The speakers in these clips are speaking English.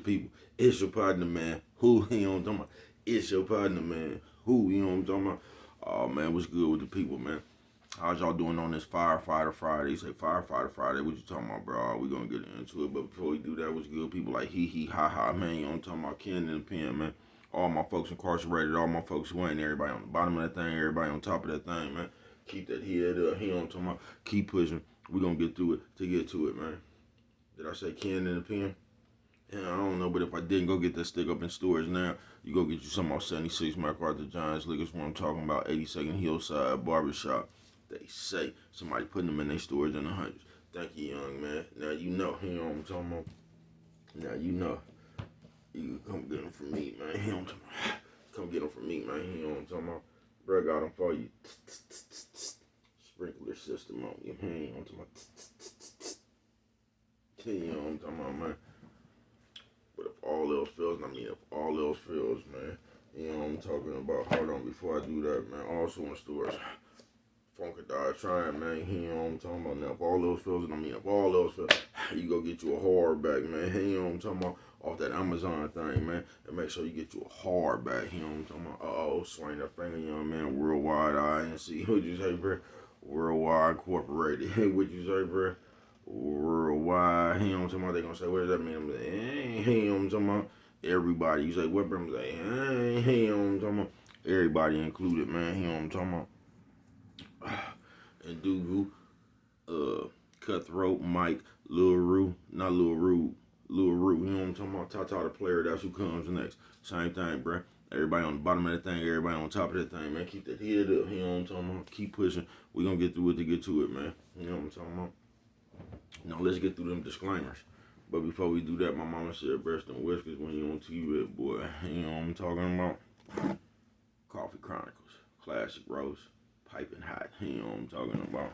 the people. It's your partner, man. Who, you know what I'm talking about? It's your partner, man. Who, you know what I'm talking about? Oh, man, what's good with the people, man? How's y'all doing on this Firefighter Friday? Say Firefighter Friday. What you talking about, bro? We gonna get into it, but before we do that, what's good? People like hee hee ha ha, man. You know what I'm talking about? Ken in the pen, man. All my folks incarcerated, all my folks who ain't, everybody on the bottom of that thing, everybody on top of that thing, man. Keep that head up. You know what I'm talking about? Keep pushing. We gonna get through it to get to it, man. Did I say Ken in the pen? Yeah, I don't know, but if I didn't, go get that stick up in storage now. You go get you some off 76 MacArthur Giants Liquors, what I'm talking about, 82nd Hillside Barbershop. They say somebody putting them in their storage in the hundreds. Thank you, young man. Now you know what I'm talking about. Now you know. You can come get them from me, man. You know what I'm talking about. Come get them from me, man. You know what I'm talking about. Bro, got them for you. Sprinkler system on you. You know what I'm talking about. You know what I'm talking about, man. But if all else fails, if all else fails, man, you know what I'm talking about. Hold on, before I do that, man, also in stores, Funkadile trying, man, you know what I'm talking about. Now, if all else fails, if all else fails, you go get you a hardback, man, you know what I'm talking about, off that Amazon thing, man, and make sure you get you a hardback, you know what I'm talking about. Uh-oh, swing that finger, young man, Worldwide INC, what'd you say, bro? Worldwide Incorporated, what'd you say, bro? Worldwide, you know what I'm talking about. They gonna say, what does that mean? I'm like, you know what I'm talking about. Everybody, you say, what, bro? I'm like, you know what I'm talking about. Everybody included, man, you know what I'm talking about. And Dugu, Cutthroat, Mike, Lil Rue, not Lil Rue, Lil Rue, you know what I'm talking about. Tata the player, that's who comes next. Same thing, bro. Everybody on the bottom of that thing, everybody on top of that thing, man. Keep that head up, you know what I'm talking about. Keep pushing. We gonna get through it to get to it, man. You know what I'm talking about. Now let's get through them disclaimers. But before we do that, my mama said breast and whiskers when you on TV, boy. You know what I'm talking about? Coffee Chronicles, classic roast, piping hot. You know what I'm talking about?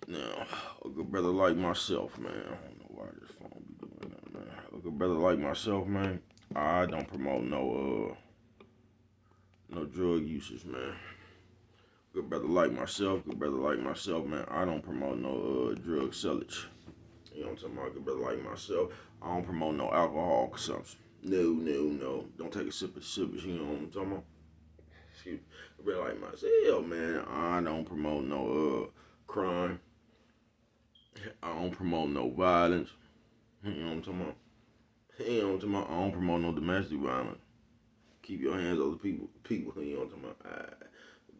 Now, a good brother like myself, man. I don't know why this phone be doing that, man. A good brother like myself, man. I don't promote no drug usage, man. Good brother like myself, man. I don't promote no drug sellage. You know what I'm talking about? Good brother like myself, I don't promote no alcohol consumption. No. Don't take a sip of sip. You know what I'm talking about? Excuse me. Good brother like myself, man. I don't promote no crime. I don't promote no violence. You know what I'm talking about? You know what I'm talking about? I don't promote no domestic violence. Keep your hands off the people. You know what I'm talking about? I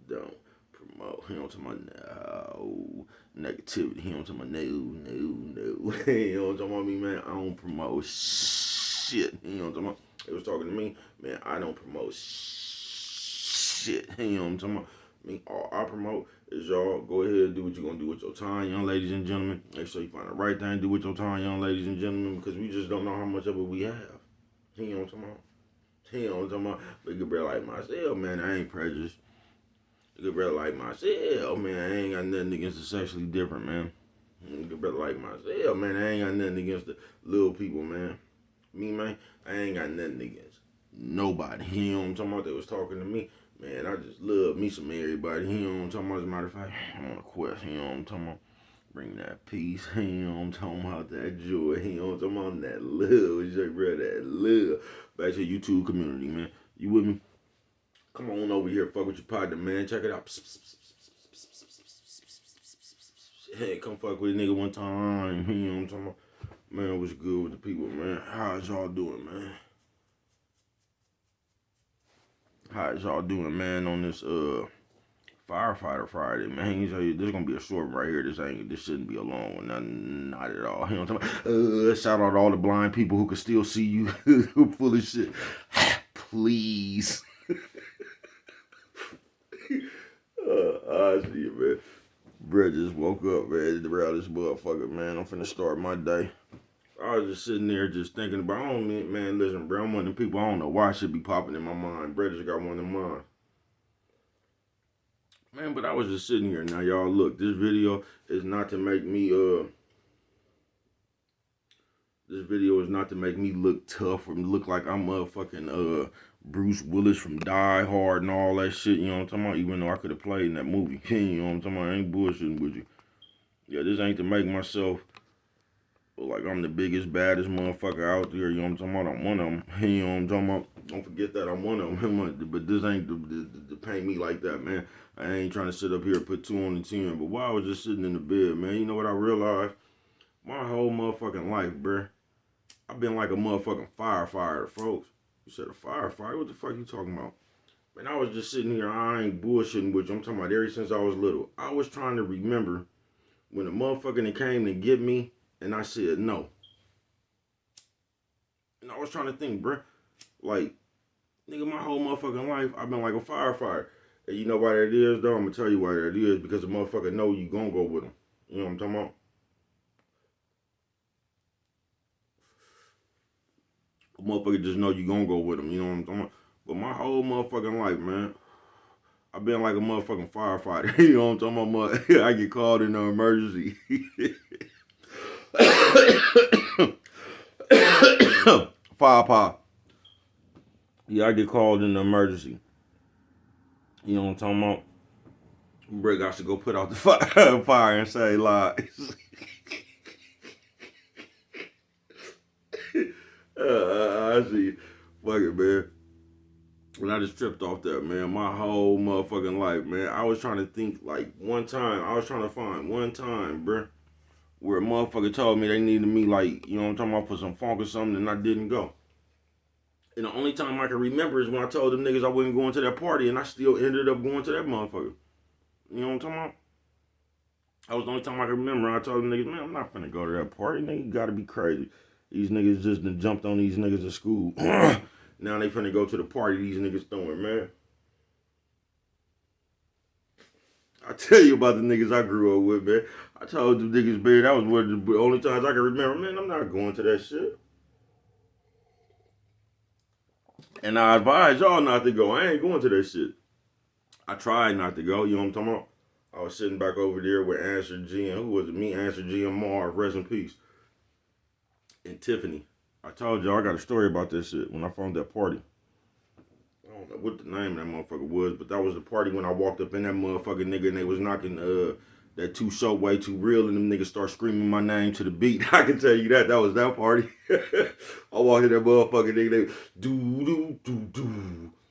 don't promote. You know what I'm talking about? No negativity. You know what I'm talking about? No. You know what I'm talking about? Me, man, I don't promote shit. You know what I'm talking about? They was talking to me, man. I don't promote shit. You know what I'm talking about? Me, all I promote is y'all go ahead and do what you're gonna do with your time, young ladies and gentlemen. Make sure you find the right thing to do with your time, young ladies and gentlemen, because we just don't know how much of it we have. You know what I'm talking about? You know what I'm talking about? But good brother like myself, man, I ain't prejudiced. Good brother like myself, man, I ain't got nothing against the sexually different, man. Good brother like myself, man, I ain't got nothing against the little people, man. Me, man, I ain't got nothing against nobody. You know what I'm talking about? They was talking to me. Man, I just love me some everybody. You know what I'm talking about? As a matter of fact, I'm on a quest. You know what I'm talking about? Bring that peace. You know what I'm talking about? That joy. You know what I'm talking about? That love. You say, bro, that love. Back to the YouTube community, man. You with me? Come on over here. Fuck with your partner, man. Check it out. Hey, come fuck with a nigga one time. You know what I'm talking about? Man, what's good with the people, man? How's y'all doing, man? How's y'all doing, man, on this Firefighter Friday, man? You say this is gonna be a short one right here. This shouldn't be a long one. Not at all. You know what I'm talking about? Shout out to all the blind people who can still see you. Who full of shit. Please. I see you, man. Bruh just woke up, man, around this motherfucker, man. I'm finna start my day. I was just sitting there just thinking about, man, listen, bro, I'm one of the people, I don't know why shit be popping in my mind. Bro just got one of mine. Man, but I was just sitting here. Now, y'all, look, this video is not to make me, look tough or look like I'm motherfucking, Bruce Willis from Die Hard and all that shit, you know what I'm talking about? Even though I could have played in that movie, you know what I'm talking about? I ain't bullshitting with you. Yeah, this ain't to make myself Like I'm the biggest, baddest motherfucker out there. You know what I'm talking about? I'm one of them. You know what I'm talking about? Don't forget that I'm one of them. But this ain't to paint me like that, man. I ain't trying to sit up here and put 2 on the 10. But while I was just sitting in the bed, man, you know what I realized? My whole motherfucking life, bruh, I've been like a motherfucking firefighter, folks. You said a firefighter? What the fuck you talking about? Man, I was just sitting here. I ain't bullshitting with you. I'm talking about ever since I was little. I was trying to remember when a motherfucker that came to get me and I said no. And I was trying to think, bruh, like, nigga, my whole motherfucking life, I've been like a firefighter. And you know why that is, though? I'm gonna tell you why that is. Because the motherfucker know you gonna go with him. You know what I'm talking about? A motherfucker just know you gonna go with him. You know what I'm talking about? But my whole motherfucking life, man, I've been like a motherfucking firefighter. You know what I'm talking about? I get called in an emergency. Fire pop. Yeah, I get called in an emergency. You know what I'm talking about? Brick got to go put out the fire and say lies. I see. Fuck it, man. When I just tripped off that, man, my whole motherfucking life, man, I was trying to think, like, one time, I was trying to find one time, bruh, where a motherfucker told me they needed me, like, you know what I'm talking about, for some funk or something, and I didn't go. And the only time I can remember is when I told them niggas I wasn't going to that party, and I still ended up going to that motherfucker. You know what I'm talking about? That was the only time I can remember. I told them niggas, man, I'm not finna go to that party. Nigga, you gotta be crazy. These niggas just done jumped on these niggas at school. Now they finna go to the party these niggas throwing, man. I tell you about the niggas I grew up with, man. I told them niggas, man, that was one of the only times I can remember. Man, I'm not going to that shit. And I advise y'all not to go. I ain't going to that shit. I tried not to go. You know what I'm talking about? I was sitting back over there with Answer G and who was it? Me, Answer G and Marv, rest in peace. And Tiffany. I told y'all I got a story about this shit when I found that party. I don't know what the name of that motherfucker was, but that was the party when I walked up in that motherfucking nigga and they was knocking that Too Short Way Too Real and them niggas start screaming my name to the beat. I can tell you that was that party. I walked in that motherfucking nigga, they do do do do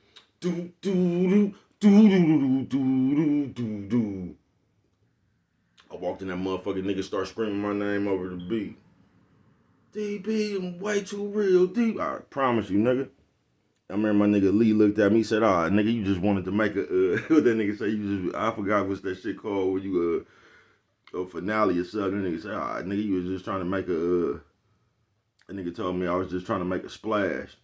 do do do do do do do do. I walked in that motherfucking nigga start screaming my name over the beat. DB, way too real, deep. I promise you, nigga. I remember my nigga Lee looked at me and said, nigga, you just wanted to make a, what that nigga say, I forgot what's that shit called when you, a finale or something. That nigga said, nigga, you was just trying to make a, that nigga told me I was just trying to make a splash.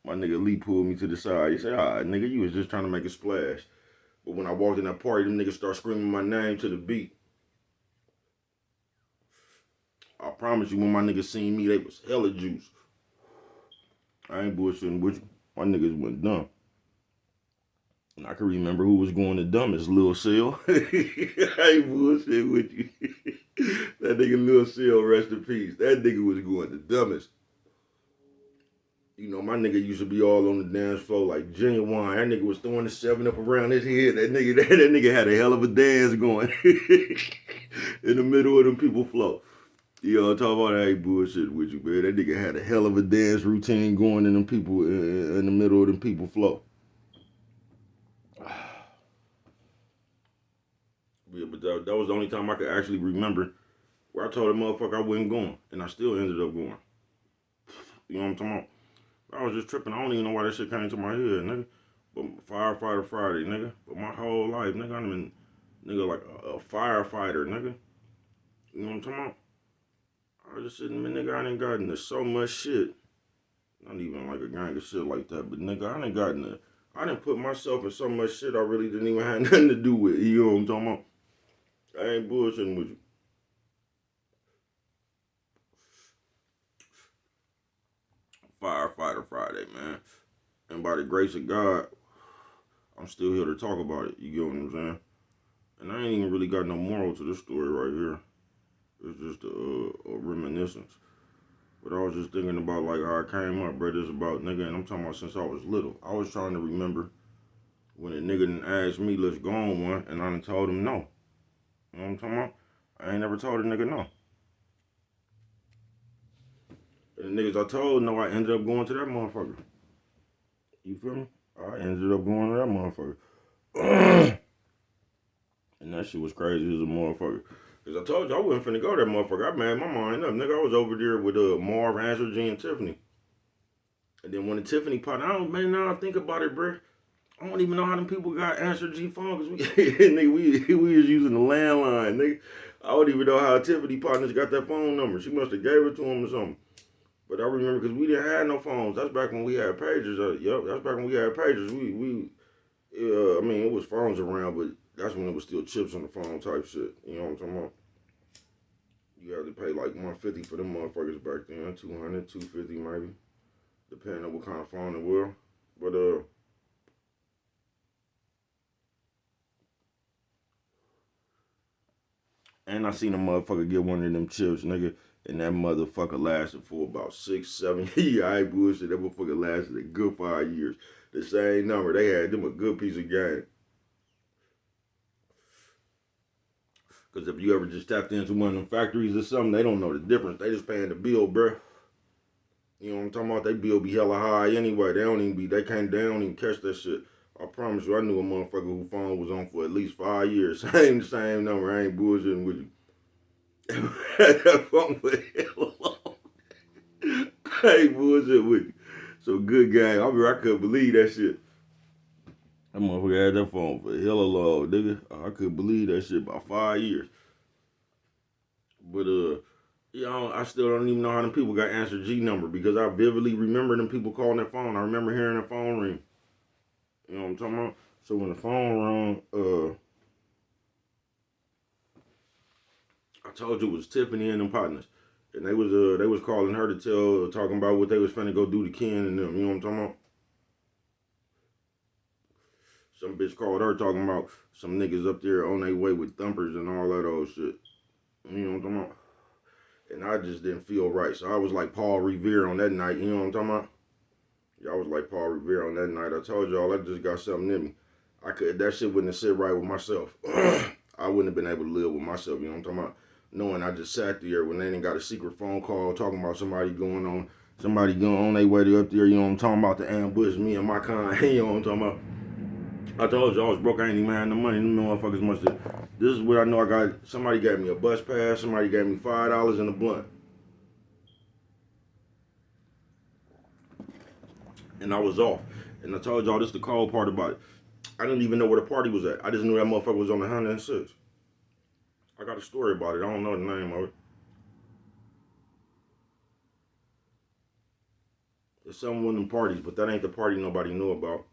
My nigga Lee pulled me to the side. He said, nigga, you was just trying to make a splash. But when I walked in that party, them niggas start screaming my name to the beat. I promise you, when my niggas seen me, they was hella juice. I ain't bullshitting with you. My niggas went dumb. And I can remember who was going the dumbest, Lil Seal. I ain't bullshitting with you. That nigga Lil Seal, rest in peace. That nigga was going the dumbest. You know, my nigga used to be all on the dance floor like Genuine. That nigga was throwing the 7-Up around his head. That nigga had a hell of a dance going in the middle of them people flow. You know, talking about that ain't bullshit with you, man. That nigga had a hell of a dance routine going in them people in the middle of them people flow. Yeah, but that was the only time I could actually remember where I told a motherfucker I wasn't going, and I still ended up going. You know what I'm talking about? I was just tripping. I don't even know why that shit came to my head, nigga. But Firefighter Friday, nigga. But my whole life, nigga, I've been, nigga, like a firefighter, nigga. You know what I'm talking about? I was just sitting there, nigga, I done gotten into so much shit. Not even like a gang of shit like that, but nigga, I done put myself in so much shit I really didn't even have nothing to do with. You know what I'm talking about? I ain't bullshitting with you. Firefighter Friday, man. And by the grace of God, I'm still here to talk about it. You get what I'm saying? And I ain't even really got no moral to this story right here. It's just a reminiscence. But I was just thinking about like how I came up, bro. This about nigga, and I'm talking about since I was little. I was trying to remember when a nigga done asked me, let's go on one, and I done told him no. You know what I'm talking about? I ain't never told a nigga no. And the niggas I told know I ended up going to that motherfucker. You feel me? I ended up going to that motherfucker. And that shit was crazy as a motherfucker. Cause I told you I wasn't finna go to that motherfucker. I made my mind up. Nigga, I was over there with Marv, Answer G, and Tiffany. And then when the Tiffany popped, now I think about it, bro. I don't even know how them people got Answer G phone, cause nigga, we was using the landline, nigga. I don't even know how Tiffany partners got that phone number. She must have gave it to him or something. But I remember because we didn't have no phones. That's back when we had pagers. That's back when we had pagers. I mean, it was phones around, but that's when it was still chips on the phone type shit. You know what I'm talking about? You had to pay like $150 for them motherfuckers back then, $200, $250 maybe, depending on what kind of phone it was. But and I seen a motherfucker get one of them chips, nigga, and that motherfucker lasted for about 6, 7 years. I ain't bullshit. That motherfucker lasted a good 5 years. The same number. They had them a good piece of game. Because if you ever just tapped into one of them factories or something, they don't know the difference. They just paying the bill, bruh. You know what I'm talking about? They bill be hella high anyway. They don't even catch that shit. I promise you, I knew a motherfucker whose phone was on for at least 5 years. Same number. I ain't bullshitting with you. That phone for hella long. I ain't bullshitting with you. So good game. I couldn't believe that shit. That motherfucker had that phone for hella long, nigga. I couldn't believe that shit about 5 years. But I still don't even know how them people got Answer G number because I vividly remember them people calling that phone. I remember hearing the phone ring. You know what I'm talking about? So when the phone rang, I told you it was Tiffany and them partners. And they was calling her to talking about what they was finna go do to Ken and them. You know what I'm talking about? Some bitch called her talking about some niggas up there on their way with thumpers and all that old shit. You know what I'm talking about? And I just didn't feel right. So I was like Paul Revere on that night. You know what I'm talking about? Yeah, I was like Paul Revere on that night. I told y'all I just got something in me. That shit wouldn't have sit right with myself. I wouldn't have been able to live with myself, you know what I'm talking about? Knowing I just sat there when they didn't got a secret phone call talking about somebody going on their way to up there, you know what I'm talking about, to ambush me and my kind, you know what I'm talking about? I told you I was broke, I ain't even had no money. Them motherfuckers must have. This is what I know I got. Somebody gave me a bus pass, somebody gave me $5 and a blunt. And I was off. And I told y'all this the cold part about it. I didn't even know where the party was at. I just knew that motherfucker was on the 106. I got a story about it. I don't know the name of it. It's some one of them parties, but that ain't the party nobody knew about.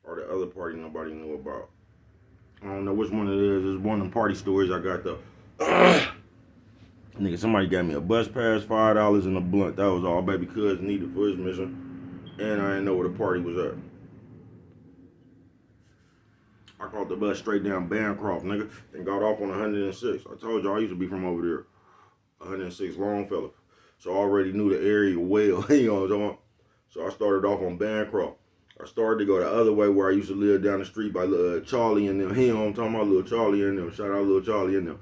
Or the other party nobody knew about. I don't know which one it is. It's one of them party stories I got though. Nigga, somebody gave me a bus pass, $5 and a blunt. That was all baby cuz needed for his mission. And I didn't know where the party was at. I caught the bus straight down Bancroft, nigga, and got off on 106. I told y'all I used to be from over there. 106 Longfellow. So I already knew the area well, you know what I'm talking about? So I started off on Bancroft. I started to go the other way where I used to live down the street by Charlie and them. You know what I'm talking about? Little Charlie and them. Shout out Little Charlie and them.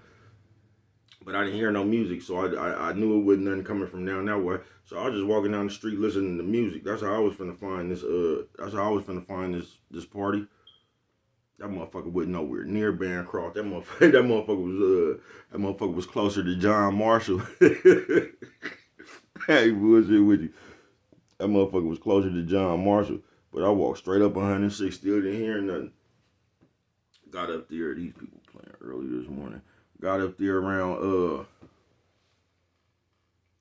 But I didn't hear no music, so I knew it wasn't nothing coming from down that way. So I was just walking down the street listening to music. That's how I was finna find this. That's how I was finna find this party. That motherfucker wasn't nowhere near Bancroft. That motherfucker was closer to John Marshall. I ain't bullshit with you. That motherfucker was closer to John Marshall. But I walked straight up 106, still didn't hear nothing. Got up there, these people playing early this morning. Got up there around,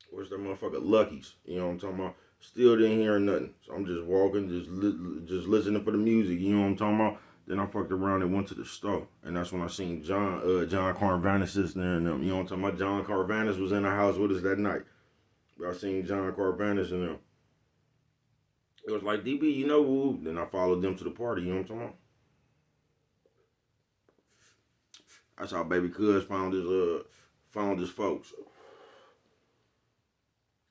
where's that motherfucker? Lucky's. You know what I'm talking about? Still didn't hear nothing. So I'm just walking, just listening for the music. You know what I'm talking about? Then I fucked around and went to the store. And that's when I seen John Carvanis sitting there and them. You know what I'm talking about? John Carvanis was in the house with us that night. But I seen John Carvanis and them. It was like, DB, you know who? Then I followed them to the party, you know what I'm talking about? That's how baby cuz found his folks.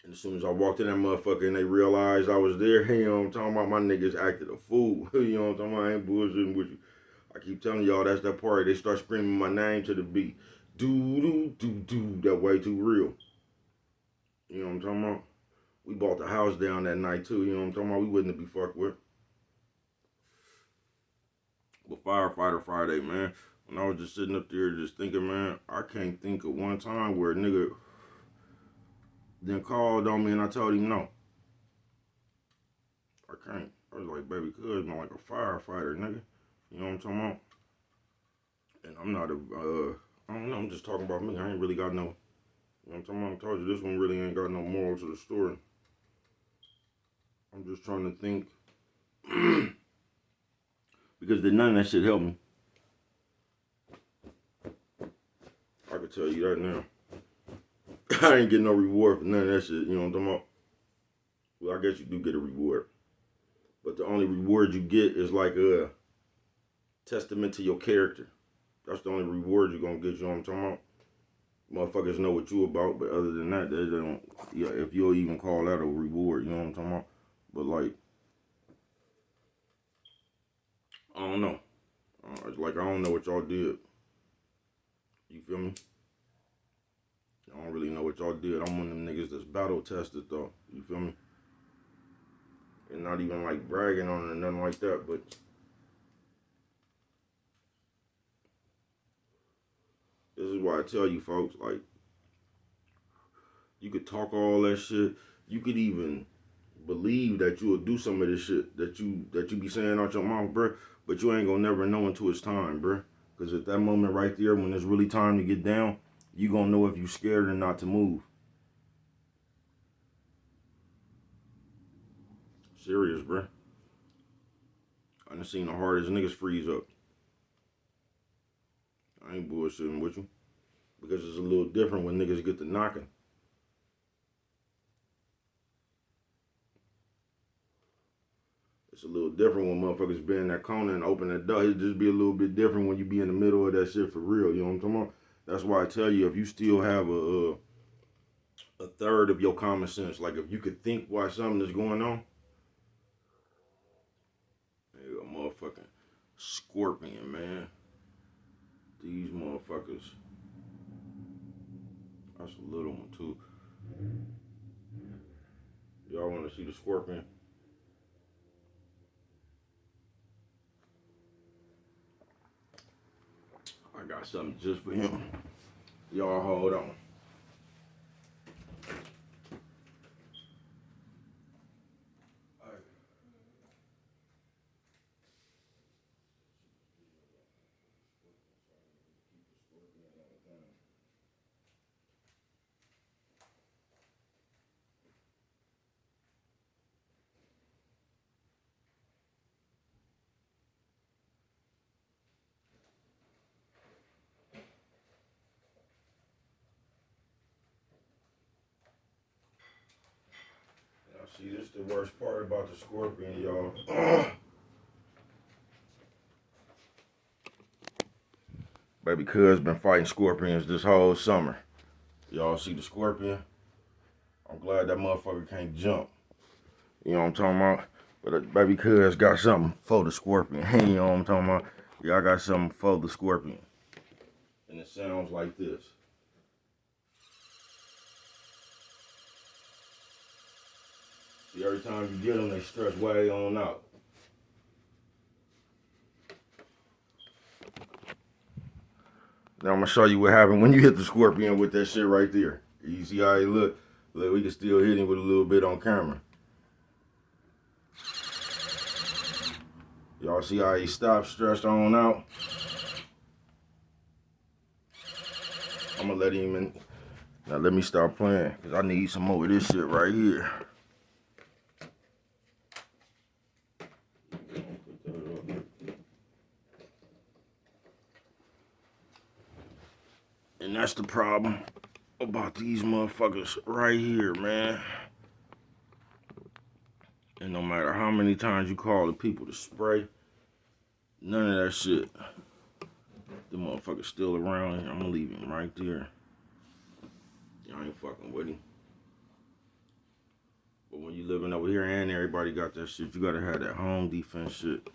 And as soon as I walked in that motherfucker and they realized I was there, you know what I'm talking about? My niggas acted a fool. You know what I'm talking about? I ain't bullshitting with you. I keep telling y'all that's that party. They start screaming my name to the beat. Do do do do. That way too real. You know what I'm talking about? We bought the house down that night too, you know what I'm talking about? We wouldn't be fucked with. But Firefighter Friday, man, when I was just sitting up there just thinking, man, I can't think of one time where a nigga then called on me and I told him no. I can't. I was like, baby, cuz I'm like a firefighter, nigga. You know what I'm talking about? And I'm not I don't know, I'm just talking about me. I ain't really got no, you know what I'm talking about? I told you this one really ain't got no moral to the story. I'm just trying to think. Because none of that shit helped me. I can tell you that now. I ain't getting no reward for none of that shit, you know what I'm talking about? Well, I guess you do get a reward. But the only reward you get is like a testament to your character. That's the only reward you're gonna get, you know what I'm talking about? Motherfuckers know what you about, but other than that, they don't, yeah, if you'll even call that a reward, you know what I'm talking about? But like, I don't know. It's like, I don't know what y'all did. You feel me? I don't really know what y'all did. I'm one of them niggas that's battle tested though. You feel me? And not even like bragging on it or nothing like that, but this is why I tell you folks, like, you could talk all that shit. You could even believe that you will do some of this shit that you be saying out your mouth, bruh. But you ain't gonna never know until it's time, bruh. Because at that moment right there, when it's really time to get down, you gonna know if you scared or not to move. Serious, bruh. I done seen the hardest niggas freeze up. I ain't bullshitting with you. Because it's a little different when niggas get to knocking. It's a little different when motherfuckers be in that corner and open that door. It just be a little bit different when you be in the middle of that shit for real. You know what I'm talking about? That's why I tell you, if you still have a third of your common sense, like if you could think why something is going on, there you go, motherfucking scorpion, man. These motherfuckers. That's a little one too. Y'all want to see the scorpion? I got something just for him. Y'all hold on. Now see, this is the worst part about the scorpion, y'all. Baby cuz been fighting scorpions this whole summer. Y'all see the scorpion? I'm glad that motherfucker can't jump. You know what I'm talking about? But baby cuz got something for the scorpion. You know what I'm talking about? Y'all got something for the scorpion. And it sounds like this. See, every time you get them, they stretch way on out. Now I'm gonna show you what happened when you hit the scorpion with that shit right there. You see how he look? Look, we can still hit him with a little bit on camera. Y'all see how he stopped, stretched on out? I'm gonna let him in. Now let me start playing, because I need some more of this shit right here. And that's the problem about these motherfuckers right here, man. And no matter how many times you call the people to spray, none of that shit. The motherfucker's still around. I'm gonna leave him right there. Y'all ain't fucking with him. But when you living over here and everybody got that shit, you gotta have that home defense shit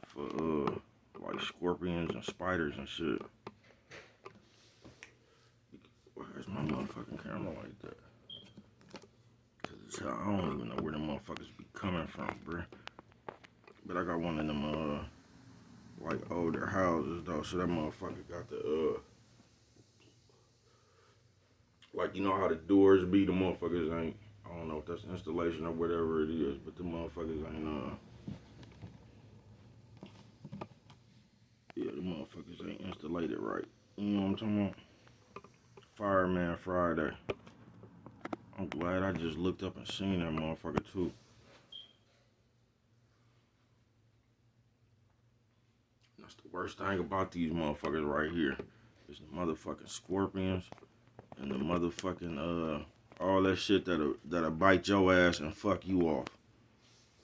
for like scorpions and spiders and shit. Why is my motherfucking camera like that? Cause I don't even know where the motherfuckers be coming from, bruh. But I got one of them, like older houses though, so that motherfucker got the, like you know how the doors be, the motherfuckers ain't, I don't know if that's installation or whatever it is, but the motherfuckers ain't, yeah, the motherfuckers ain't installated right. You know what I'm talking about? Fireman Friday. I'm glad I just looked up and seen that motherfucker too. That's the worst thing about these motherfuckers right here. Is the motherfucking scorpions and the motherfucking all that shit that'll bite your ass and fuck you off.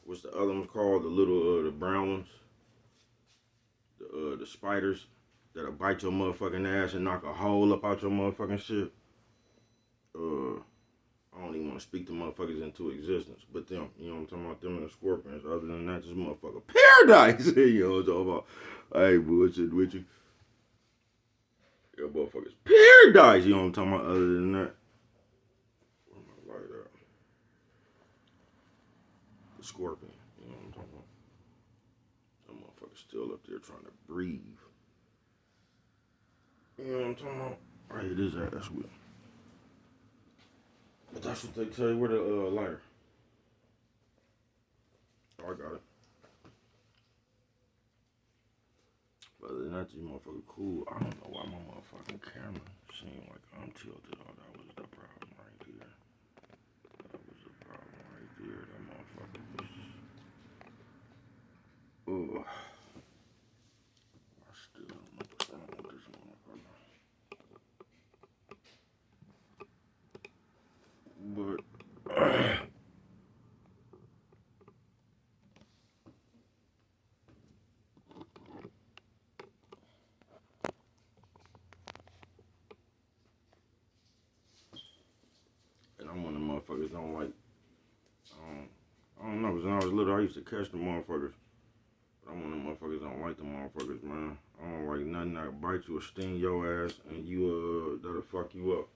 What's the other one called? The little the brown ones? The spiders that'll bite your motherfucking ass and knock a hole up out your motherfucking shit. I don't even want to speak the motherfuckers into existence, but them, you know what I'm talking about, them and the scorpions. Other than that, just motherfucker paradise. You know what I'm talking about? I ain't bullshit with you. Your motherfuckers paradise. You know what I'm talking about? Other than that, where my light at? The scorpion. You know what I'm talking about? That motherfucker still up there trying to breathe. You know what I'm talking about? Right, it is ass with. But that's what they tell you. Where the lighter? Oh, I got it. But other than that, these motherfuckers cool. I don't know why my motherfucking camera seemed like I'm tilted. Oh, that was the problem right there. That was the problem right there. That motherfucker was. Ugh. I still don't know what's wrong with this motherfucker. But. And I'm one of the motherfuckers don't like. I don't know, because when I was little, I used to catch the motherfuckers. But I'm one of the motherfuckers that don't like the motherfuckers, man. I don't like nothing that'll bite you or sting your ass and you, that'll fuck you up.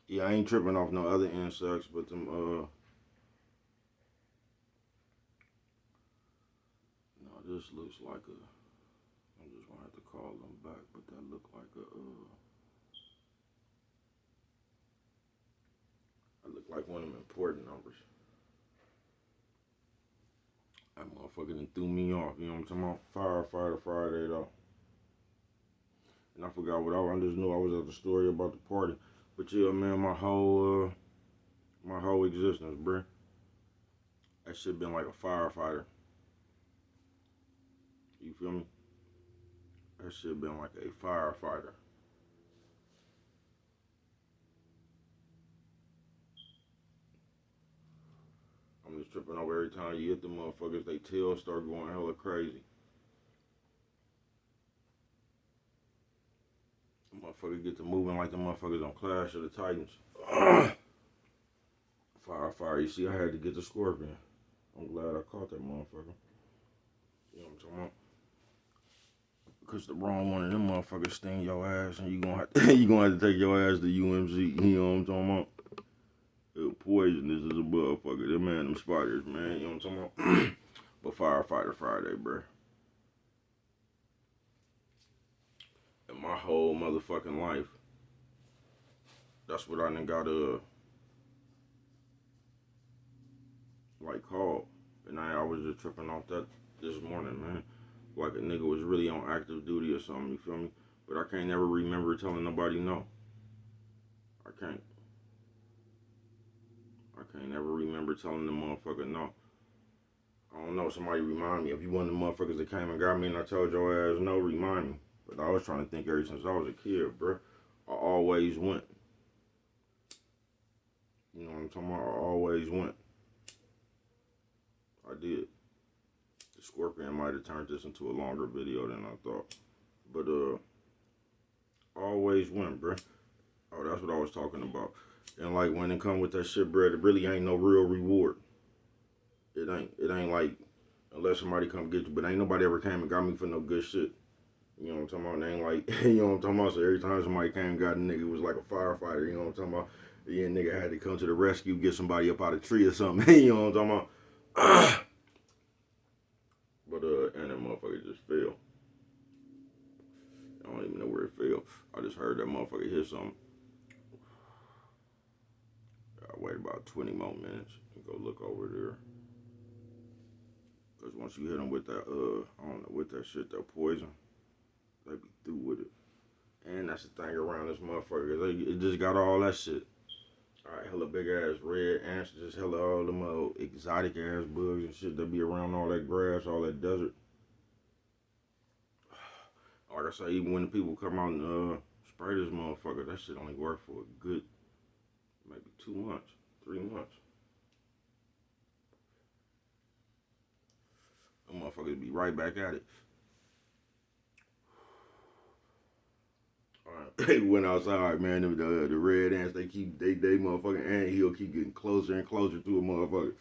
Yeah, I ain't tripping off no other insects, but them, no, this looks like a, I'm just gonna have to call them back, but that look like a, that look like one of them important numbers. That motherfucker done threw me off, you know what I'm talking about? Firefighter Friday, though. And I forgot what I just knew I was at the story about the party. But yeah, man, my whole existence, bruh. That shit been like a firefighter. You feel me? That shit been like a firefighter. I'm just tripping over every time you hit the motherfuckers, they tails start going hella crazy. The motherfuckers get to moving like the motherfuckers on Clash of the Titans. Fire. You see, I had to get the scorpion. I'm glad I caught that motherfucker. You know what I'm talking about? Because the wrong one of them motherfuckers sting your ass and you gonna have to take your ass to UMC. You know what I'm talking about? Poisonous as a motherfucker. Them man, them spiders, man. You know what I'm talking about? But Firefighter Friday, bruh. And my whole motherfucking life, that's what I done got like called. And I was just tripping off that this morning, man. Like a nigga was really on active duty or something, you feel me? But I can't never remember telling nobody no. I can't. I can't never remember telling the motherfucker no. I don't know, somebody remind me. If you one of the motherfuckers that came and got me and I told your ass no, remind me. But I was trying to think ever since I was a kid, bro. I always went. You know what I'm talking about? I always went. I did. The scorpion might have turned this into a longer video than I thought. But, always went, bro. Oh, that's what I was talking about. And, like, when it come with that shit, bro, it really ain't no real reward. It ain't like, unless somebody come get you. But ain't nobody ever came and got me for no good shit. You know what I'm talking about? They ain't like, you know what I'm talking about? So every time somebody came and got a nigga, it was like a firefighter, you know what I'm talking about? Yeah, nigga had to come to the rescue, get somebody up out of a tree or something, you know what I'm talking about? But, and that motherfucker just fell. I don't even know where it fell. I just heard that motherfucker hit something. I wait about 20 more minutes and go look over there. Cause once you hit them with that, I don't know, with that shit, that poison, they be through with it. And that's the thing around this motherfucker. It just got all that shit. Alright, hella big ass red ants, just hella all them exotic ass bugs and shit that be around all that grass, all that desert. Like I say, even when the people come out and spray this motherfucker, that shit only work for a good maybe 2 months, 3 months. Them motherfuckers be right back at it. They went outside, man. The red ants, they motherfucking anthill keep getting closer and closer to a motherfucker.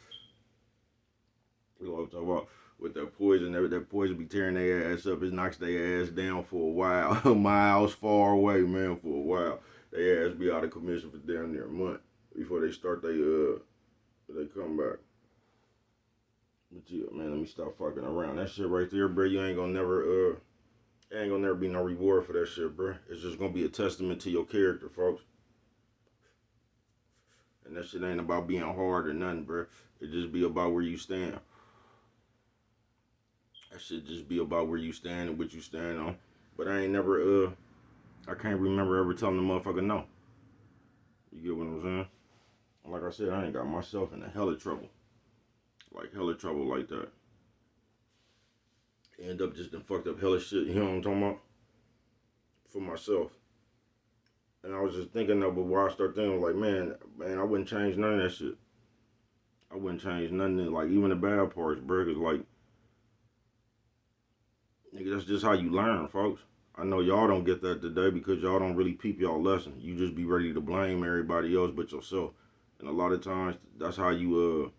You know what I'm talking about? With that poison be tearing their ass up. It knocks their ass down for a while, miles far away, man. For a while, their ass be out of commission for damn near a month before they start they come back. But yeah, man, let me stop fucking around. That shit right there, bro. You ain't gonna never ain't gonna never be no reward for that shit, bro. It's just gonna be a testament to your character, folks. And that shit ain't about being hard or nothing, bro. It just be about where you stand. That shit just be about where you stand and what you stand on. But I ain't never, I can't remember ever telling the motherfucker no. You get what I'm saying? Like I said, I ain't got myself in a hella trouble. Like hella trouble like that. End up just done fucked up hella shit, you know what I'm talking about? For myself. And I was just thinking of, but why I start thinking, like, man, I wouldn't change none of that shit. I wouldn't change nothing, like, even the bad parts, bro, cause, like, nigga, that's just how you learn, folks. I know y'all don't get that today because y'all don't really peep y'all lesson. You just be ready to blame everybody else but yourself. And a lot of times, that's how you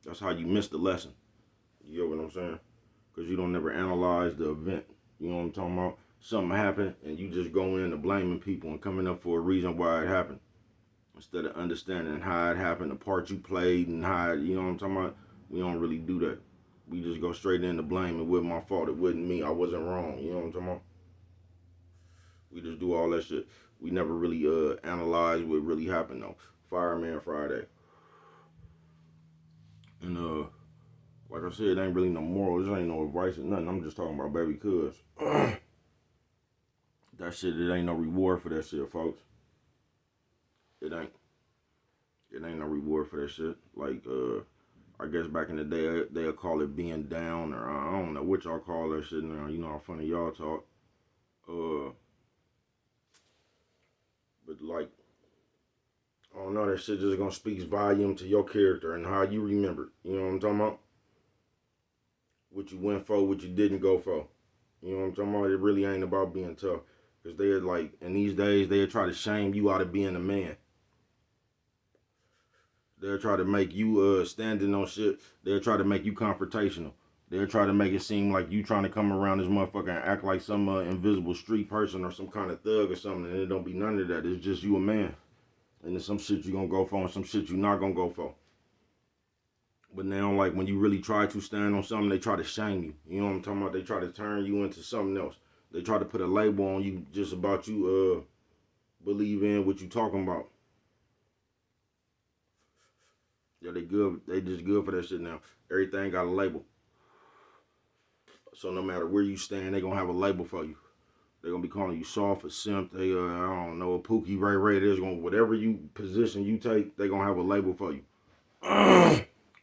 miss the lesson. You get what I'm saying? Because you don't never analyze the event. You know what I'm talking about? Something happened, and you just go into blaming people and coming up for a reason why it happened. Instead of understanding how it happened, the part you played, and how, you know what I'm talking about? We don't really do that. We just go straight into blame. It wasn't my fault. It wasn't me. I wasn't wrong. You know what I'm talking about? We just do all that shit. We never really analyze what really happened, though. Fireman Friday. And, like I said, it ain't really no morals. This ain't no advice or nothing. I'm just talking about baby cuz. That shit, it ain't no reward for that shit, folks. It ain't. It ain't no reward for that shit. Like, I guess back in the day, they'll call it being down, or I don't know what y'all call that shit now. You know how funny y'all talk. But like, I don't know, that shit just gonna speak volume to your character and how you remember. You know what I'm talking about? What you went for, what you didn't go for. You know what I'm talking about? It really ain't about being tough. Because they're like, in these days, they'll try to shame you out of being a man. They'll try to make you standing on shit. They'll try to make you confrontational. They'll try to make it seem like you trying to come around this motherfucker and act like some invisible street person or some kind of thug or something. And it don't be none of that. It's just you a man. And there's some shit you gonna go for and some shit you not gonna go for. But now, like, when you really try to stand on something, they try to shame you. You know what I'm talking about? They try to turn you into something else. They try to put a label on you just about you believe in what you talking about. Yeah, they good. They just good for that shit now. Everything got a label. So no matter where you stand, they gonna have a label for you. They gonna be calling you soft or simp. They I don't know, a Pookie Ray Ray. There's gonna whatever you position you take, they gonna have a label for you.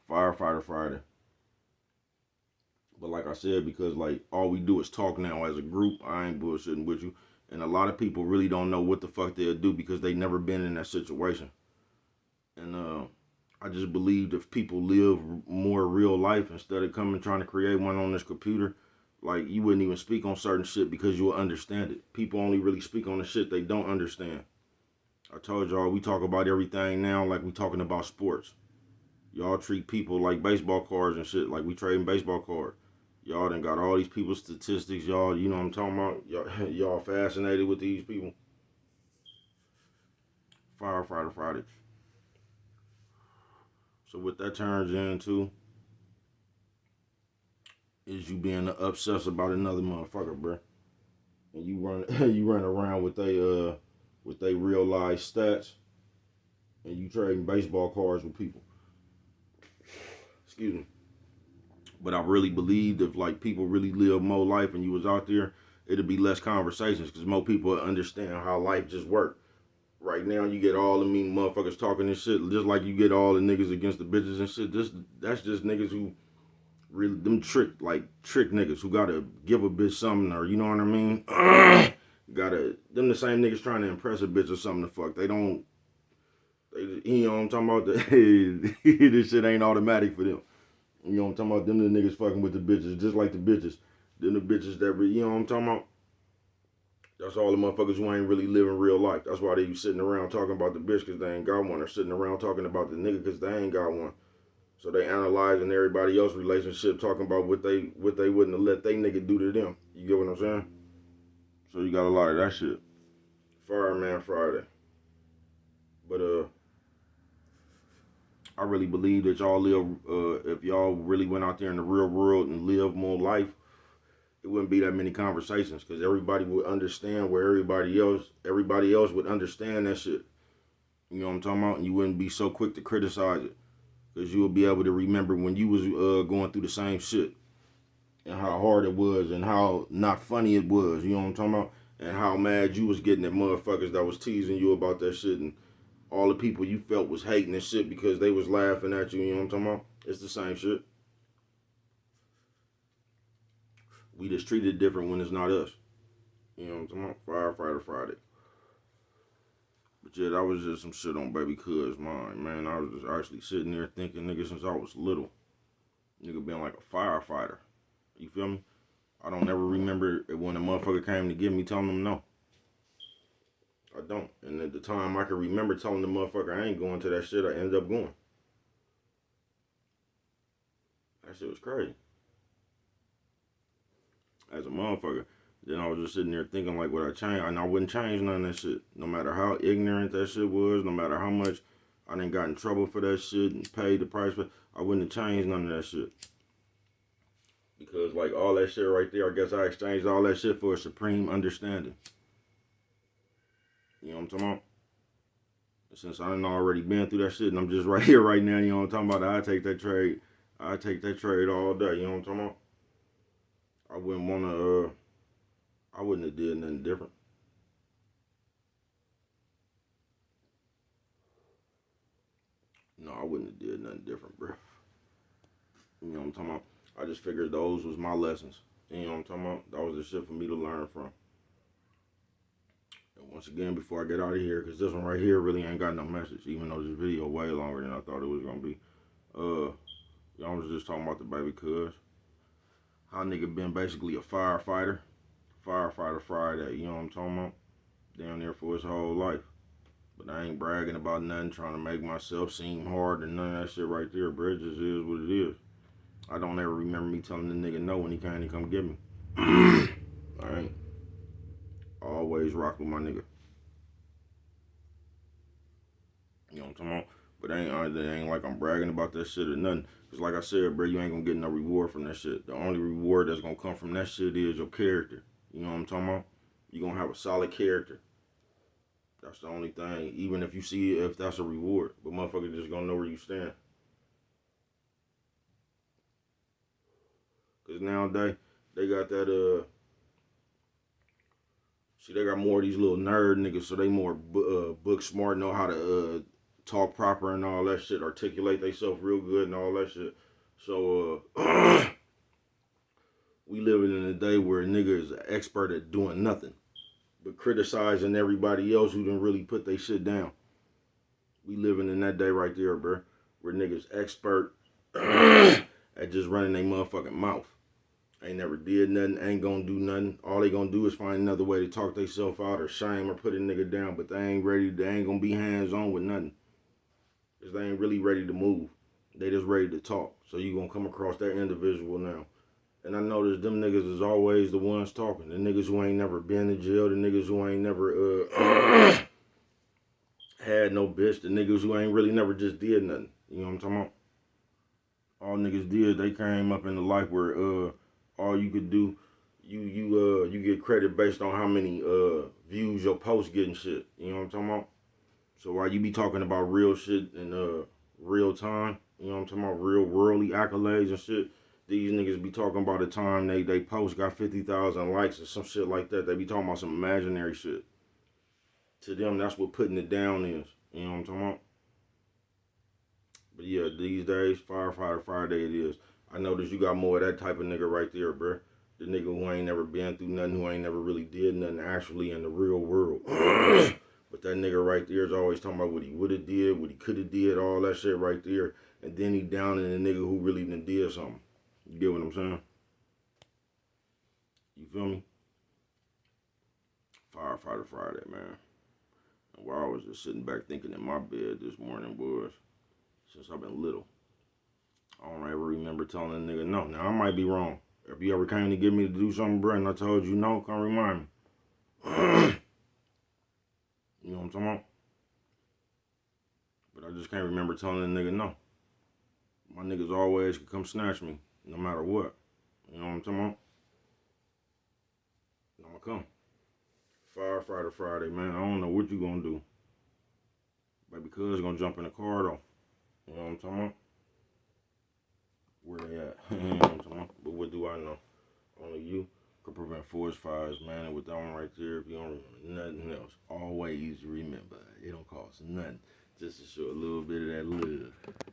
Firefighter Friday. But like I said, because like all we do is talk now as a group, I ain't bullshitting with you. And a lot of people really don't know what the fuck they'll do because they never been in that situation. And I just believe if people live more real life instead of coming trying to create one on this computer, like you wouldn't even speak on certain shit because you'll understand it. People only really speak on the shit they don't understand. I told y'all we talk about everything now like we talking about sports. Y'all treat people like baseball cards and shit, like we trading baseball cards. Y'all done got all these people's statistics. Y'all, you know what I'm talking about? Y'all fascinated with these people. Firefighter Friday. So what that turns into is you being obsessed about another motherfucker, bro. And you run you run around with they real life stats, and you trading baseball cards with people. Excuse me. But I really believed if like people really live more life and you was out there, it'd be less conversations because more people understand how life just works. Right now, you get all the mean motherfuckers talking this shit, just like you get all the niggas against the bitches and shit. That's just niggas who really them trick niggas who gotta give a bitch something, or you know what I mean. Gotta them the same niggas trying to impress a bitch or something to fuck. They don't. They, you know what I'm talking about? This shit ain't automatic for them. You know what I'm talking about? Them the niggas fucking with the bitches, just like the bitches. Them the bitches that, you know what I'm talking about? That's all the motherfuckers who ain't really living real life. That's why they be sitting around talking about the bitch because they ain't got one, or sitting around talking about the nigga because they ain't got one. So they analyzing everybody else's relationship, talking about what they wouldn't have let they nigga do to them. You get what I'm saying? So you got a lot of that shit. Fireman Friday. But I really believe that y'all live. If y'all really went out there in the real world and lived more life, it wouldn't be that many conversations because everybody would understand where everybody else would understand that shit. You know what I'm talking about? And you wouldn't be so quick to criticize it because you would be able to remember when you was going through the same shit and how hard it was and how not funny it was. You know what I'm talking about? And how mad you was getting at motherfuckers that was teasing you about that shit and all the people you felt was hating and shit because they was laughing at you. You know what I'm talking about? It's the same shit. We just treat it different when it's not us. You know what I'm talking about? Firefighter Friday. But yeah, that was just some shit on Baby Cuz mind, man. I was just actually sitting there thinking, nigga, since I was little, nigga being like a firefighter. You feel me? I don't ever remember when a motherfucker came to get me telling them no. I don't. And at the time I can remember telling the motherfucker I ain't going to that shit, I ended up going. That shit was crazy. As a motherfucker. Then I was just sitting there thinking like, would I change? And I wouldn't change none of that shit. No matter how ignorant that shit was, no matter how much I done got in trouble for that shit and paid the price for it, I wouldn't have changed none of that shit. Because like all that shit right there, I guess I exchanged all that shit for a supreme understanding. You know what I'm talking about? Since I done already been through that shit and I'm just right here right now, you know what I'm talking about? I take that trade. I take that trade all day, you know what I'm talking about? I wouldn't wanna I wouldn't have did nothing different. No, I wouldn't have did nothing different, bro. You know what I'm talking about? I just figured those was my lessons. You know what I'm talking about? That was the shit for me to learn from. And once again, before I get out of here, because this one right here really ain't got no message, even though this video way longer than I thought it was gonna be. Y'all was just talking about the Baby Cuz. How nigga been basically a firefighter. Firefighter Friday, you know what I'm talking about? Down there for his whole life. But I ain't bragging about nothing, trying to make myself seem hard and none of that shit right there, bro. It just is what it is. I don't ever remember me telling the nigga no when he came to come get me. Alright? Always rock with my nigga. You know what I'm talking about? But it ain't like I'm bragging about that shit or nothing. Cause like I said, bro, you ain't gonna get no reward from that shit. The only reward that's gonna come from that shit is your character. You know what I'm talking about? You gonna have a solid character. That's the only thing. Even if you see if that's a reward. But motherfucker just gonna know where you stand. Cause nowadays, they got that, see, they got more of these little nerd niggas, so they more book smart, know how to talk proper and all that shit, articulate themselves real good and all that shit. So, we living in a day where a nigga is an expert at doing nothing but criticizing everybody else who didn't really put their shit down. We living in that day right there, bro, where niggas expert at just running their motherfucking mouth. Ain't never did nothing, ain't gonna do nothing. All they gonna do is find another way to talk themselves out or shame or put a nigga down, but they ain't gonna be hands on with nothing. Cause they ain't really ready to move. They just ready to talk. So you gonna come across that individual now And I noticed them niggas is always the ones talking. The niggas who ain't never been to jail, the niggas who ain't never had no bitch, the niggas who ain't really never just did nothing. You know what I'm talking about? All niggas did, they came up in the life where all you could do, you get credit based on how many views your post get and shit. You know what I'm talking about? So while you be talking about real shit in real time, you know what I'm talking about, real worldly accolades and shit, these niggas be talking about the time they post got 50,000 likes or some shit like that. They be talking about some imaginary shit. To them, that's what putting it down is. You know what I'm talking about? But yeah, these days, Firefighter Friday it is. I noticed you got more of that type of nigga right there, bruh. The nigga who ain't never been through nothing, who ain't never really did nothing actually in the real world. But that nigga right there is always talking about what he would have did, what he could have did, all that shit right there. And then he down in the nigga who really done did something. You get what I'm saying? You feel me? Firefighter Friday, man. And while I was just sitting back thinking in my bed this morning was, since I've been little, I don't ever remember telling a nigga no. Now, I might be wrong. If you ever came to get me to do something, bro, and I told you no, come remind me. You know what I'm talking about? But I just can't remember telling a nigga no. My niggas always could come snatch me, no matter what. You know what I'm talking about? I'ma come. Firefighter Friday, man. I don't know what you gonna do. Baby cuz gonna jump in the car, though. You know what I'm talking about? Where they at? You know what I'm talking about? But what do I know? Only you can prevent forest fires, man. And with that one right there, if you don't remember nothing else, always remember, it don't cost nothing just to show a little bit of that love.